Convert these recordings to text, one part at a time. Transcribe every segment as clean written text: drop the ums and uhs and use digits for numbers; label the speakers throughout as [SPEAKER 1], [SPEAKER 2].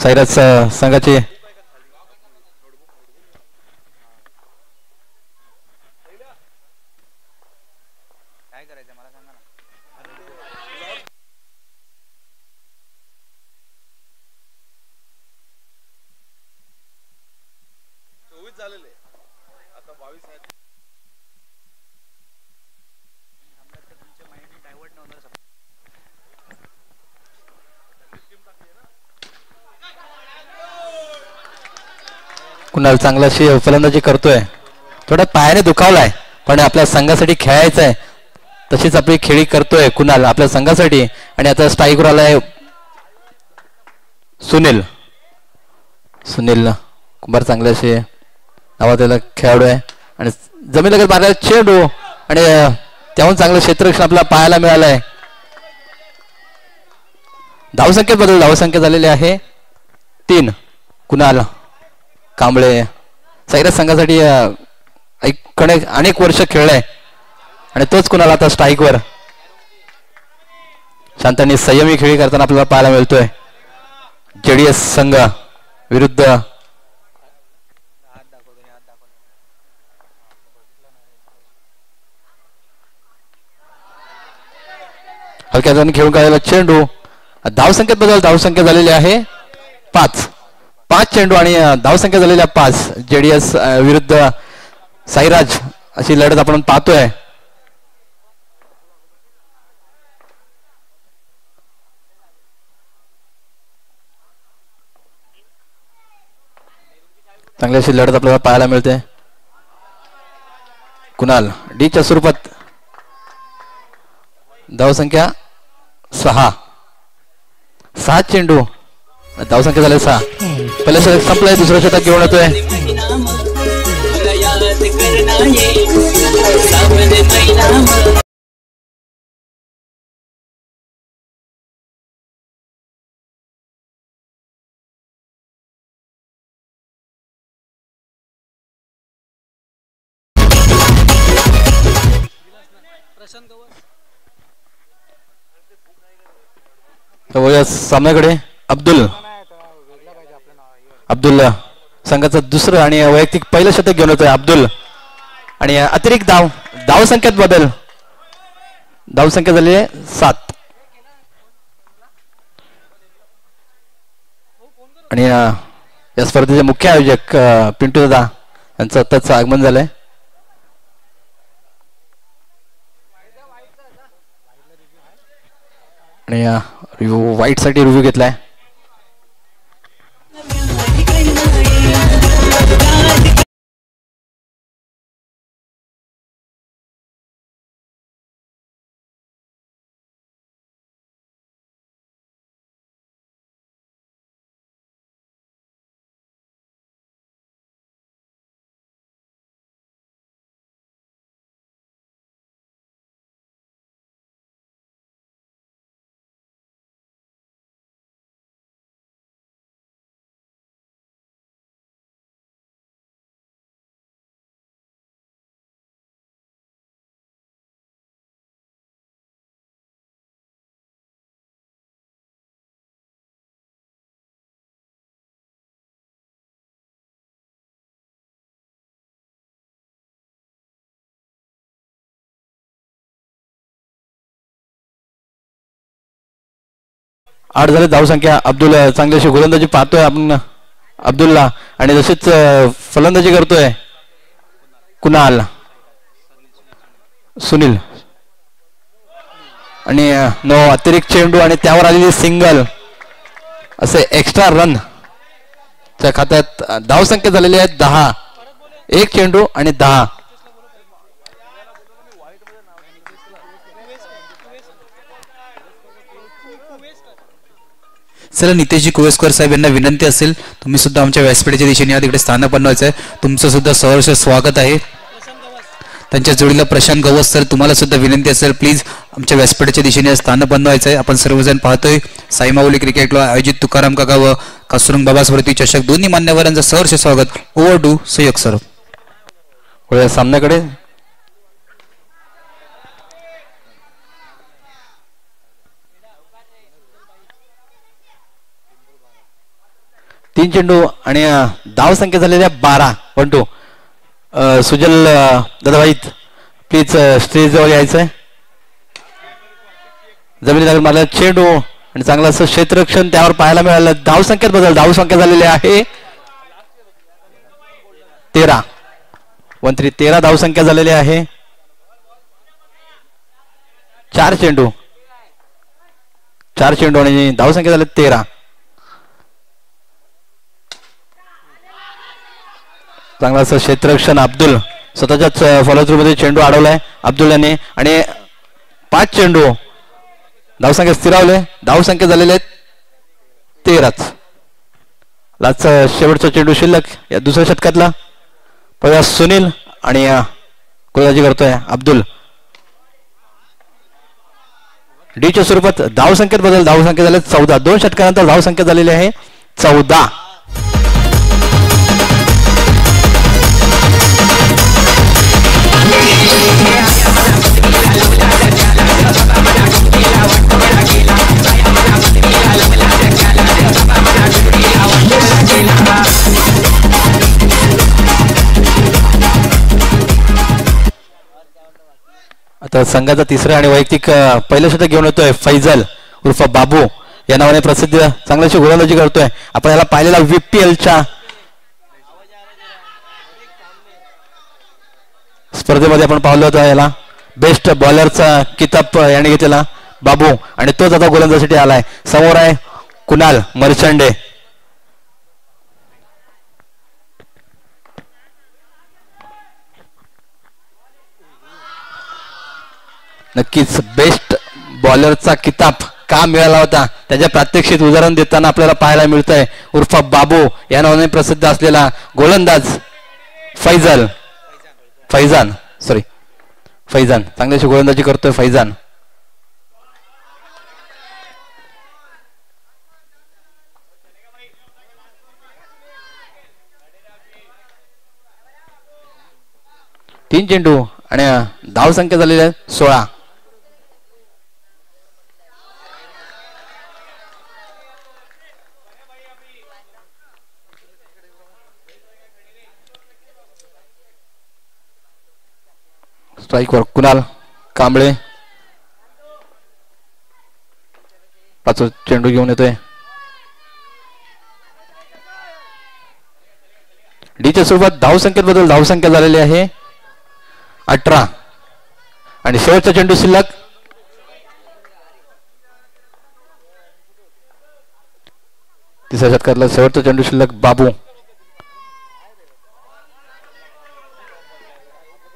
[SPEAKER 1] साईराज संघाची कुणाल चांगलाशी फलंदाजी करतोय. थोडा पायाने दुखावलाय पण आपल्या संघासाठी खेळायचं आहे. तशीच आपली खेळी करतोय कुणाल आपल्या संघासाठी. आणि आता स्ट्राईकवर आलाय सुनील. सुनील कुंभार चांगल्याशी नावाजलेला खेळाडू आहे. आणि जमीन लगत मारला चेंडू आणि त्याहून चांगलं क्षेत्ररक्षण आपल्याला पाहायला मिळालंय. धावसंख्येत बदल. धावसंख्या झालेली आहे 3. कुणाल कांबळे साईराज संघासाठी अनेक वर्ष खेळलाय आणि तोच कुणाला आता स्ट्राईकवर शांतांनी संयमी खेळी करताना आपल्याला पाहायला मिळतोय. जेडीएस संघ विरुद्ध हलक्या जण खेळून काढलेला चेंडू. धावसंख्येत बदल. धावसंख्या झालेली आहे 5. 5 चेंडू आणि धावसंख्या झालेल्या 5. जेडीएस विरुद्ध साईराज अशी लढत आपण पाहतोय. चांगली अशी लढत आपल्याला पाहायला मिळते. कुणाल डीच्या स्वरूपात धावसंख्या 6. 6 चेंडू धावसंख्या झाले 6. पहिलं षटक संपलंय. दुसरं षटक घेऊन येतोय. सामन्याकडे अब्दुल संघाचं दुसरं आणि वैयक्तिक पहिलं षटक घेऊन येतोय अब्दुल. आणि अतिरिक्त धावसंख्येत बदल. धावसंख्या झाली आहे 7. आणि या स्पर्धेचे मुख्य आयोजक पिंटू दादा यांचं आताच आगमन झालंय. आणि वाईट साठी रिव्ह्यू घेतलाय. आठ झाले धावसंख्या. अब्दुल चांगल्याशी गोलंदाजी पाहतोय आपण अब्दुलला. आणि तशीच फलंदाजी करतोय कुणाल. सुनील आणि नो अतिरिक्त चेंडू आणि त्यावर आलेली सिंगल. असे एक्स्ट्रा रन त्या खात्यात. धावसंख्या झालेली आहे 10. 1 चेंडू आणि 10.
[SPEAKER 2] चला नितेशजी कुवेसकर साहेब यांना विनंती असेल तुम्ही सुद्धा आमच्या व्यासपीठाच्या दिशेने या तिकडे स्थान बनवायचं आहे. तुमचं सुद्धा सहर्ष स्वागत आहे. त्यांच्या जोडीला प्रशांत गवस सर तुम्हाला सुद्धा विनंती असेल प्लीज आमच्या व्यासपीठाच्या दिशेने स्थान बनवायचं आहे. आपण सर्वजण पाहतोय साई माऊली क्रिकेट क्लब आयोजित तुकाराम काका व कासुरंग बाबा स्मृती चषक दोन्ही मान्यवरांचं सहर्ष स्वागत. Over to Suyog sir.
[SPEAKER 1] सामन्याकडे 3 चेंडू आणि धाव संख्या झालेल्या 12. 1-2. सुजल दादाभाई प्लीज स्टेज जवळ यायचंय. जमिनी लागून मारला चेंडू आणि चांगलं असं क्षेत्ररक्षण त्यावर पाहायला मिळालं. धाव संख्येत बदल. धाव संख्या झालेली आहे 13. 1-3. 13 धाव संख्या झालेली आहे. 4 चेंडू आणि धाव संख्या झाली 13. चांगला असं क्षेत्ररक्षण अब्दुल स्वतःच्याच फॉलो थ्रू मध्ये चेंडू अडवलाय अब्दुल याने आणि 5 चेंडू. धावसंख्या स्थिरावले. धावसंख्या झालेले आहेत 13च. लास्टचा शेवटचा चेंडू शिल्लक या दुसऱ्या षटकातला. पहिला सुनील आणि गोलंदाजी करतोय अब्दुल. डीच्या स्वरूपात धावसंख्येत बदल. धावसंख्या झाले 14. 2 षटकानंतर धावसंख्या झालेली आहे 14. आता संघाचा तिसरा आणि वैयक्तिक पहिलं षटक घेऊन येतोय फैजल उर्फ बाबू या नावाने प्रसिद्ध चांगल्याशी गोलंदाजी करतोय. आपण याला पाहिलेला VPLच्या स्पर्धेमध्ये आपण पाहिलं होतं. याला बेस्ट बॉलरचा किताब याने घेतलेला बाबू आणि तोच आता गोलंदाजीसाठी आलाय. समोर आहे कुणाल मर्चंडे. नक्कीच बेस्ट बॉलरचा किताब का मिळाला होता त्याच्या प्रात्यक्षिक उदाहरण देताना आपल्याला पाहायला मिळतंय. उर्फ बाबू या नावाने प्रसिद्ध असलेला गोलंदाज फैजान चांगल्याशी गोलंदाजी करतोय फैजान. तीन चेंडू आणि धाव संख्या झालेली आहे 16. स्ट्राईकवर कुणाल कांबळे. 5 चेंडू घेऊन येतोय. डीच्या स्वरूपात धाव संख्येत बदल. धाव संख्या झालेली आहे 18 आणि शेवटचा चेंडू शिल्लक. तिसऱ्या षटकातला शेवटचा चेंडू शिल्लक बाबू.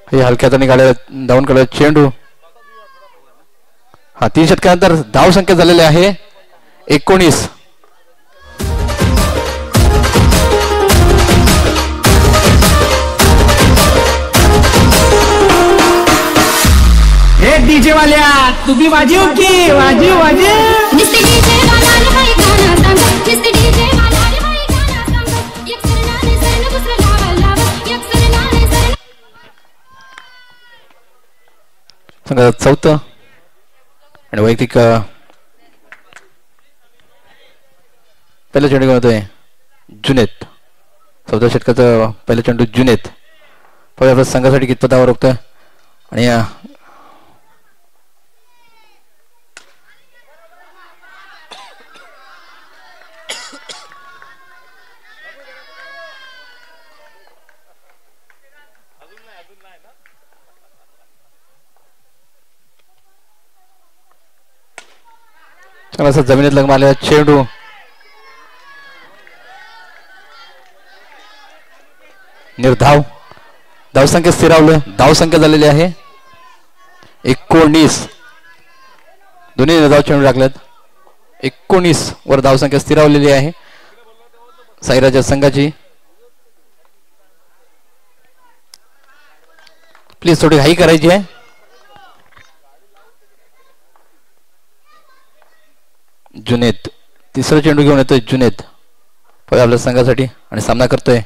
[SPEAKER 1] हे हलक्या हाताने गाड्या धावून काढत चेंडू. 3 षटकानंतर धाव संख्या झालेली आहे 19.
[SPEAKER 3] हे डीजे वाल्या तू भी वाजव की वाजव वाजव.
[SPEAKER 1] चौथं आणि वैयक्तिक पहिला चेंडू घेऊन येतोय जुनेद. 14 षटकाचं पहिला चेंडू जुनेद. आपल्या संघासाठी कितपत धावा रोखतोय आणि असं जमिनीत लग मारलेला चेंडू. निर्धाव. धावसंख्या स्थिरावलं. धावसंख्या झालेली आहे 19. दोन्ही निर्धाव चेंडू टाकलेत. 19 वर धावसंख्या स्थिरावलेली आहे साईराजा संघाची. प्लीज थोडी हाई करायची आहे. जुनेद. तिसरा चेंडू घेऊन येतोय जुनेद आपल्या संघासाठी आणि सामना करतोय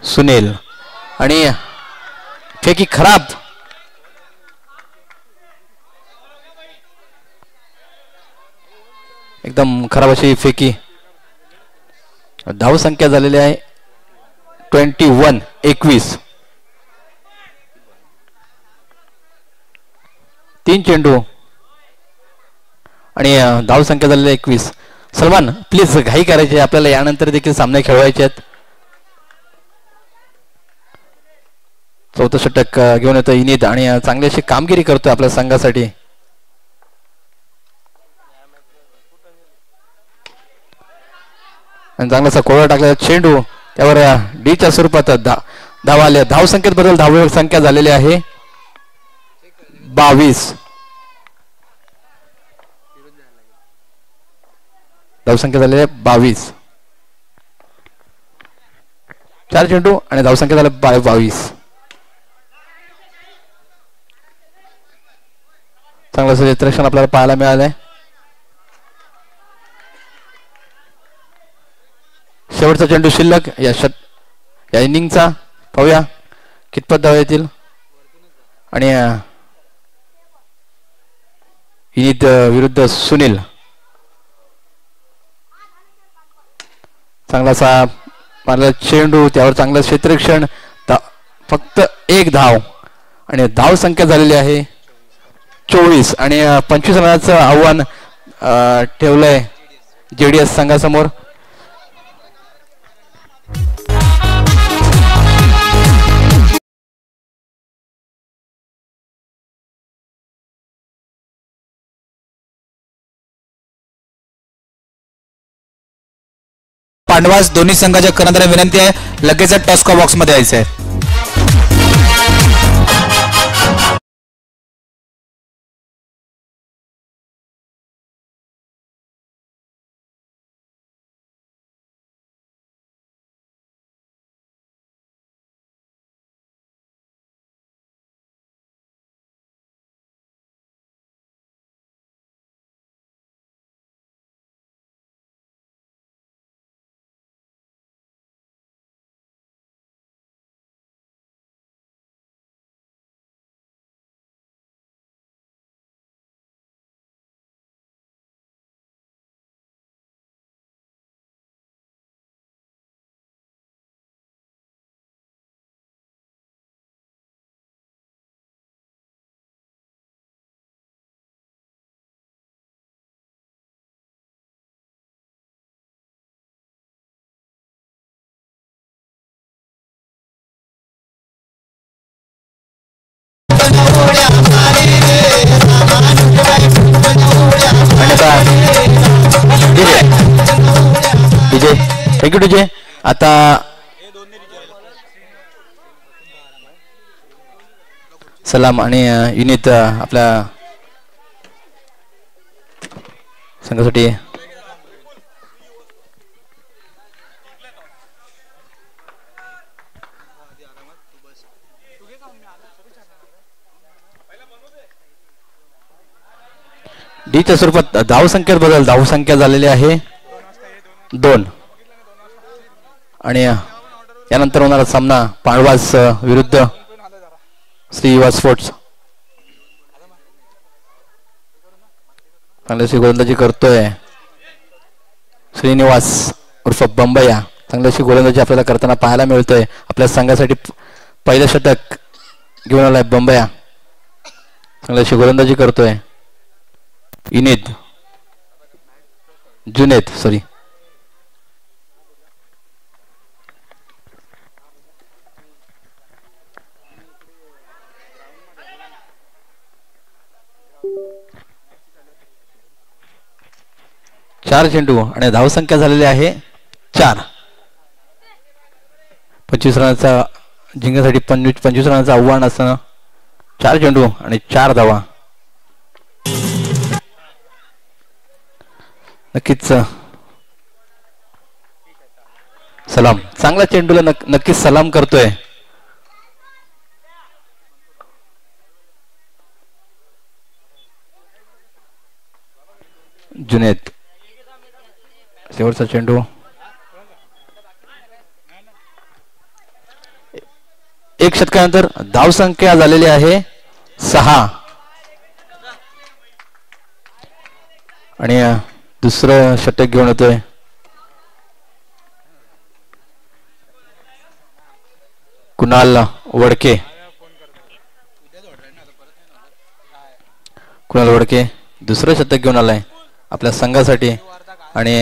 [SPEAKER 1] सुनील आणि फेकी खराब. एकदम खराब अशी फेकी. धाव संख्या झालेली आहे 21. 3 चेंडू आणि धाव संख्या झालेली 21. सलमान प्लीज घाई करायची, आपल्याला यानंतर देखील सामने खेळवायचे आहेत. चौथं षटक घेऊन येतो इनिद आणि चांगली अशी कामगिरी करतोय आपल्या संघासाठी. आणि चांगलासा कोळा टाकलेला चेंडू त्यावर डीच्या स्वरूपात धाव आले. धाव संख्येत बदल, धाव संख्या झालेली आहे 22. धावसंख्या झालेली आहे 22. 4 चेंडू आणि धावसंख्या झाली 22. चांगलं असं चित्रक्षण आपल्याला पाहायला मिळालंय. शेवटचा चेंडू शिल्लक या इनिंगचा. पाहूया कितपत धाव येतील. आणि इनिद विरुद्ध सुनील. चांगलासा मारला चेंडू, त्यावर चांगलं क्षेत्ररक्षण. फक्त 1 धाव आणि धाव संख्या झालेली आहे 24. आणि 25 रनाचं आव्हान ठेवलंय JDS संघासमोर.
[SPEAKER 2] पांडवास दोन्ही संघाच्या कर्णधारांना विनंती आहे लगेच टॉस्का बॉक्स मध्ये यायचं आहे.
[SPEAKER 1] Thank you DJ. आता सलाम आणि युनित आपल्या संघासाठी डीच्या स्वरूपात धाव संख्येत बदल. धाव संख्या झालेली आहे 2. आणि यानंतर होणारा सामना पांडवास विरुद्ध श्री युवा स्पोर्ट्स. चांगल्याशी गोलंदाजी करतोय श्रीनिवास उर्फ बंबया. चांगल्याशी गोलंदाजी आपल्याला करताना पाहायला मिळतोय. आपल्या संघासाठी पहिलं षटक घेऊन आलाय बंबया. चांगल्याशी गोलंदाजी करतोय जुनेद सॉरी. चार चेंडू आणि धावसंख्या झालेली आहे 4. 25 रनाचा जिंकण्यासाठी 25 रनाचं आव्हान असताना 4 चेंडू आणि 4 धावा. नक्कीच सलाम. चांगला चेंडूला नक्कीच सलाम करतोय. जुनेद. शेवटचा चेंडू. एक षटकानंतर धावसंख्या झालेली आहे 6. आणि दुसरं षटक घेऊन येतोय कुणाल वडके. कुणाल वडके दुसरं शतक घेऊन आलाय आपल्या संघासाठी आणि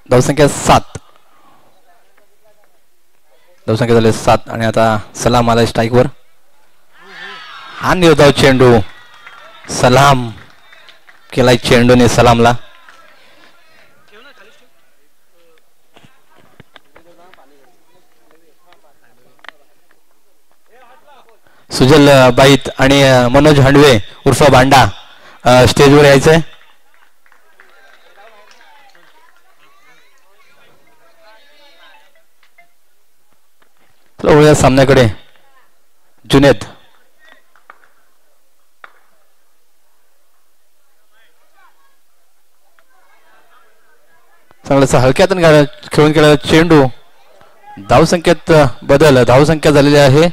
[SPEAKER 1] धावसंख्या 7. धावसंख्या झाले 7 आणि आता सलाम आलाय स्ट्राईकवर. हा निर्धाव चेंडू सलाम केलाय चेंडूने सलामला. सुजल बाईत आणि मनोज हांडवे उर्फ भांडा स्टेजवर यायचंय. या सामन्याकडे जुनेद चांगलासा हलक्यातून खेळून केलेला चेंडू. धावसंख्येत बदल. धावसंख्या झालेली आहे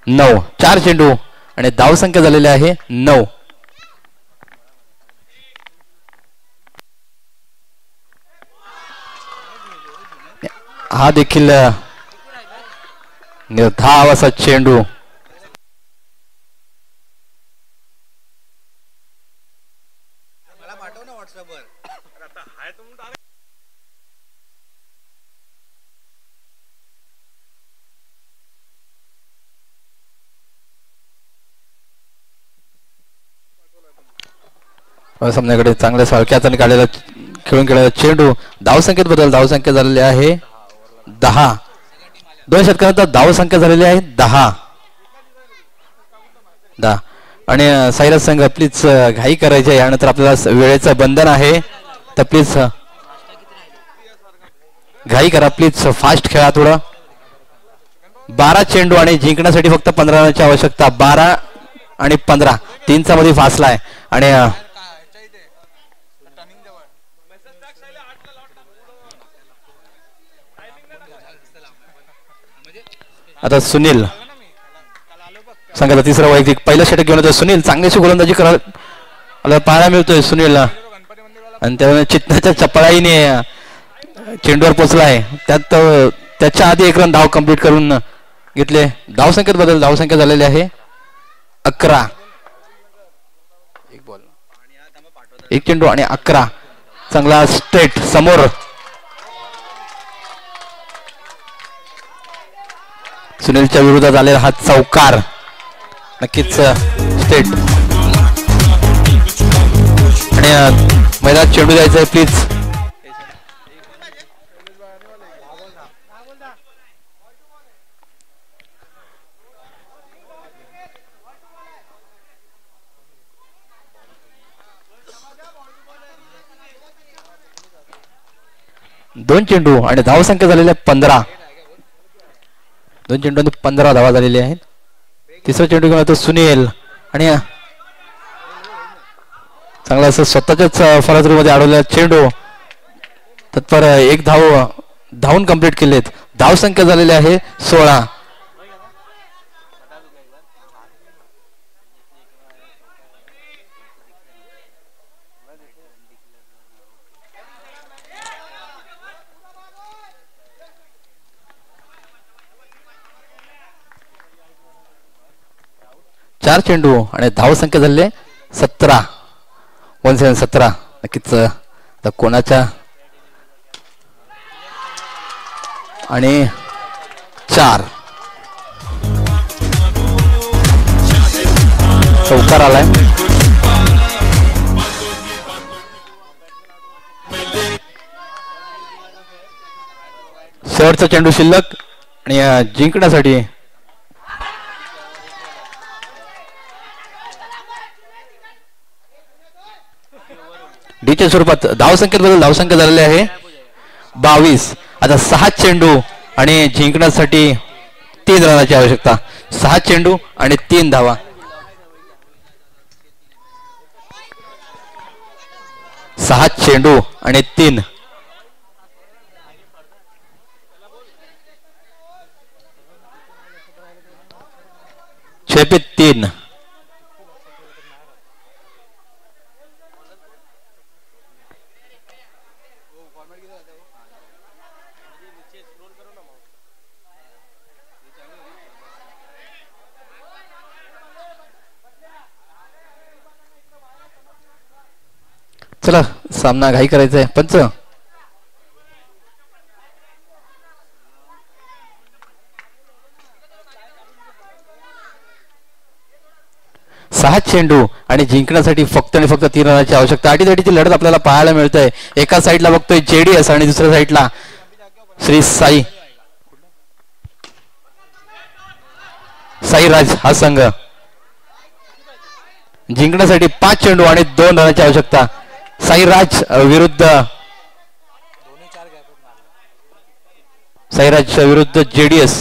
[SPEAKER 1] 9. 4 चेंडू आणि धावसंख्या झालेली आहे 9. हा देखील निर्धाव असा चेंडू. सामन्याकडे चांगल्या सारख्याचा काढलेला खेळून केलेला चेंडू. धावसंख्येत बदल. धावसंख्या झालेली आहे 10. 2 षटकानंतर धावसंख्या झालेली आहे 10. आणि साईराज संघ प्लीज घाई करायची. यानंतर आपल्याला वेळेचं बंधन आहे तर प्लीज घाई करा. प्लीज फास्ट खेळा थोडं. 12 चेंडू आणि जिंकण्यासाठी फक्त 15 रनची आवश्यकता. 12 आणि 15 3चा मध्ये फासला आहे. आणि आता सुनील संघाचा तिसरा वैयक्तिक. पहिलं षटक घेऊन येतोय सुनील. चांगलीशी गोलंदाजी करायला पाहायला मिळतोय सुनीलला आणि त्यामुळे चित्ताच्या चपळाईने चेंडूवर पोचलाय. त्यात त्याच्या आधी 1 रन धाव कंप्लीट करून घेतले. धावसंख्येत बदल. धावसंख्या झालेली आहे 11. 1 चेंडू आणि 11. चांगला स्ट्रेट समोर. सुनीलच्या विरोधात आलेला हा चौकार नक्कीच स्टेट. आणि मैदानात चेंडू द्यायचा आहे प्लीज. दोन चेंडू आणि धावसंख्या झालेल्या 15. 2 चेंडू 15 धावा झालेली आहेत. तिसरा चेंडू घेऊन येतो सुनील आणि चांगला असं स्वतःच्याच फलंदाजीमध्ये अडवलेला चेंडू. तत्पर 1 धावून कंप्लीट केलेत. धावसंख्या झालेली आहे 16. चार चेंडू आणि धावसंख्या झाले 17. 17 नक्कीच कोणाच्या आणि 4 चौकार आलाय. शेवटचा चेंडू शिल्लक आणि जिंकण्यासाठी डीच्या स्वरूपात धावसंख्येत बदल. धावसंख्या झालेली आहे 22. आता 6 चेंडू आणि जिंकण्यासाठी 3 रनाची आवश्यकता. 6 चेंडू आणि 3 धावा. सहा चेंडू आणि 3. छे पे 3. चला सामना घाई करायचा आहे. पंच 6 चेंडू आणि जिंकण्यासाठी फक्त आणि फक्त 3 रनाची आवश्यकता. अटीतटीची लढत आपल्याला पाहायला मिळते. एका साईडला बघतोय जेडीएस आणि दुसऱ्या साईडला श्री साईराज हा संघ. जिंकण्यासाठी 5 चेंडू आणि 2 रनाची आवश्यकता. साईराज विरुद्ध जेडीएस.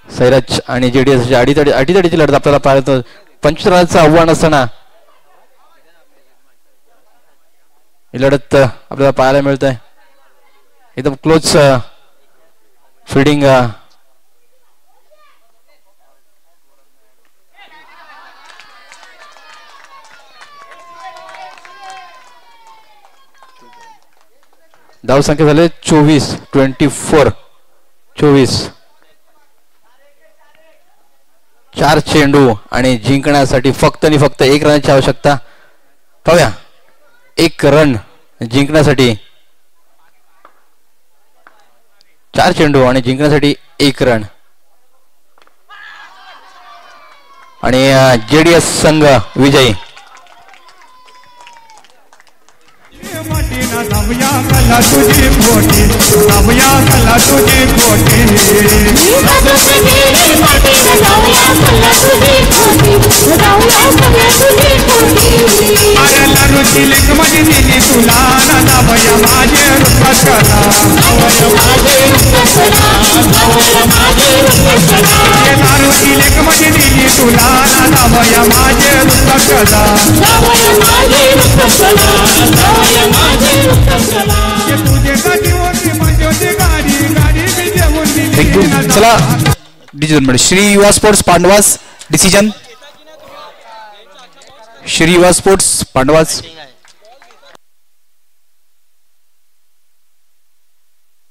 [SPEAKER 1] साईराज आणि जेडीएस अटीतटीची लढत आपल्याला पाहतो. 25 रनाचं आव्हान असताना ही लढत आपल्याला पाहायला मिळत आहे. एकदम क्लोज फिल्डिंग. धावसंख्या झाले 24. 4 चेंडू आणि जिंकण्यासाठी फक्त आणि फक्त 1 रनाची आवश्यकता. पाहूया 1 रन जिंकण्यासाठी. 4 चेंडू आणि जिंकण्यासाठी 1 रन. आणि जेडीएस संघ विजयी.
[SPEAKER 4] धावया कला तुझी पोटी, धावया कला तुझी पोटी. अरे लारूची लेक मध्ये दिली तुला ना, धावया माझे रूप कला. लारूची लेक मध्ये दिली तुला ना, धावया माझे रूप कला.
[SPEAKER 2] चला डिजिटल श्री युवा स्पोर्ट्स पांडवास डिसिजन. श्री युवा स्पोर्ट्स पांडवास.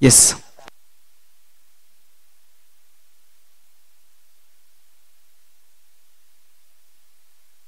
[SPEAKER 2] येस